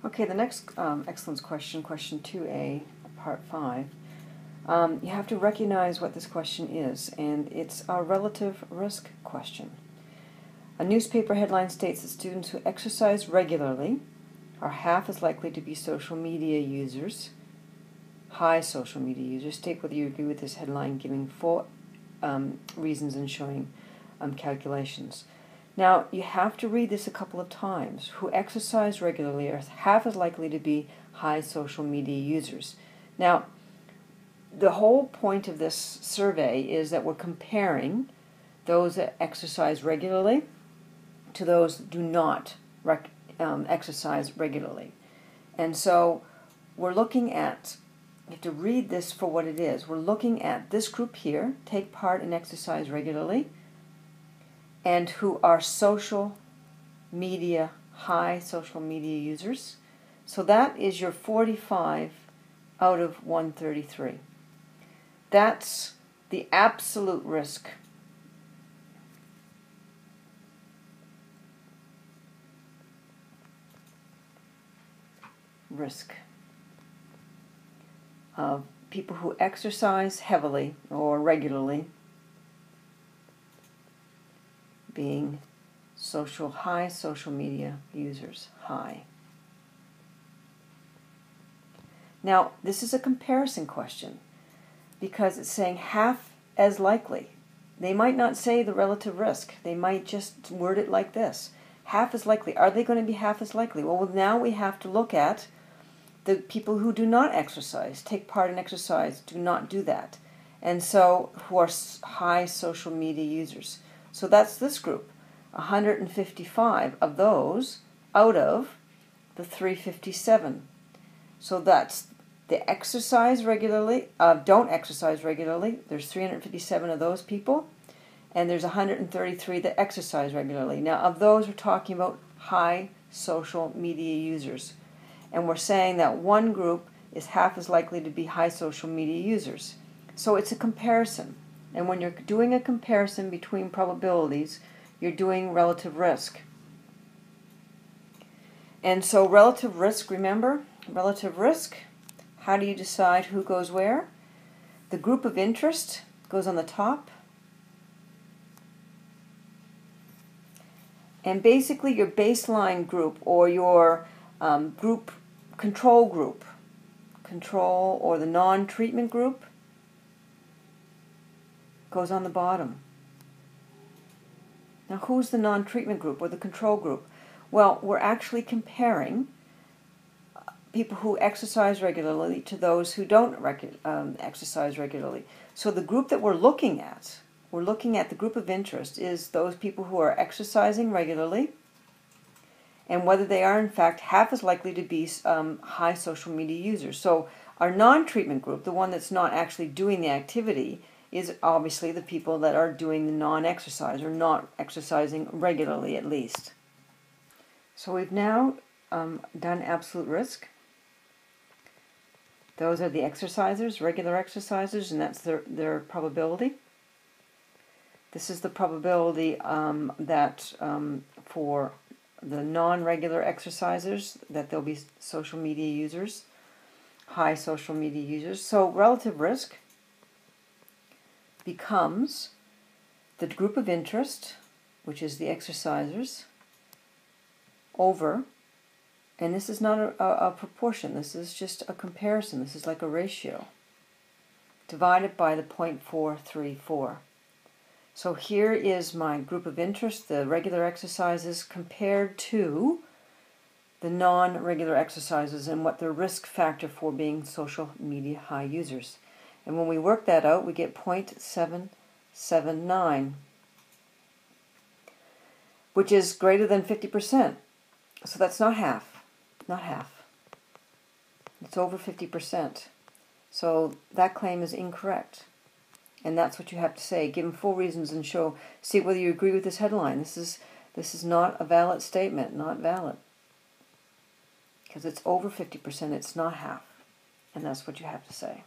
Okay, the next excellence question, question 2A, part 5. You have to recognize what this question is, and it's a relative risk question. A newspaper headline states that students who exercise regularly are half as likely to be social media users, high social media users. State whether you agree with this headline, giving full reasons and showing calculations. Now, you have to read this a couple of times. Who exercise regularly are half as likely to be high social media users. Now, the whole point of this survey is that we're comparing those that exercise regularly to those that do not exercise regularly. And so we're looking at, you have to read this for what it is. We're looking at this group here, take part in exercise regularly, and who are social media, high social media users. So that is your 45 out of 133. That's the absolute risk. Risk of people who exercise heavily or regularly being high social media users, high. Now, this is a comparison question because it's saying half as likely. They might not say the relative risk. They might just word it like this. Half as likely. Are they going to be half as likely? Well, now we have to look at the people who do not exercise, take part in exercise, do not do that. And so, who are high social media users. So that's this group. 155 of those out of the 357. So that's the exercise regularly, don't exercise regularly. There's 357 of those people, and there's 133 that exercise regularly. Now, of those, we're talking about high social media users. And we're saying that one group is half as likely to be high social media users. So it's a comparison. And when you're doing a comparison between probabilities, you're doing relative risk. And so relative risk, remember, relative risk, how do you decide who goes where? The group of interest goes on the top. And basically your baseline group or your control group, or the non-treatment group, goes on the bottom. Now, who's the non-treatment group or the control group? Well, we're actually comparing people who exercise regularly to those who don't exercise regularly. So the group that we're looking at the group of interest is those people who are exercising regularly and whether they are in fact half as likely to be high social media users. So our non-treatment group, the one that's not actually doing the activity, is obviously the people that are doing the non-exercise or not exercising regularly at least. So we've now done absolute risk. Those are the exercisers, regular exercisers, and that's their probability. This is the probability that for the non-regular exercisers that they'll be social media users, high social media users. So relative risk becomes the group of interest, which is the exercisers, over, and this is not a proportion, this is just a comparison, this is like a ratio, divided by the 0.434. So here is my group of interest, the regular exercises, compared to the non-regular exercises and what their risk factor for being social media high users. And when we work that out, we get 0.779, which is greater than 50%. So that's not half, not half. It's over 50%. So that claim is incorrect. And that's what you have to say. Give them full reasons and see whether you agree with this headline. This is not a valid statement, not valid. Because it's over 50%, it's not half. And that's what you have to say.